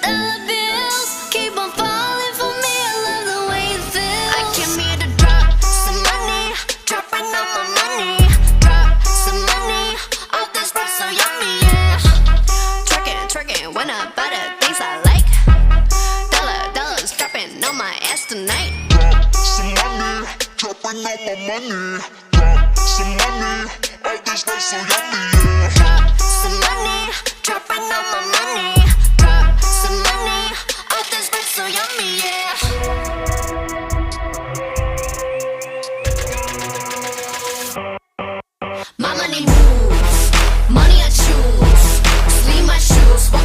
Dollar bills keep on falling for me. I love the way it feels. I came here to drop some money, dropping all my money. Drop some money, all this stuff so yummy, yeah. Twerking when I buy the things I like. Dollars dropping on my ass tonight. Drop some money, dropping all my money. Drop some money, all this stuff so yummy, yeah. Drop some money, dropping all my money. Drop some money, all this stuff so yummy, yeah. My money moves, money I choose. Sleeve my shoes.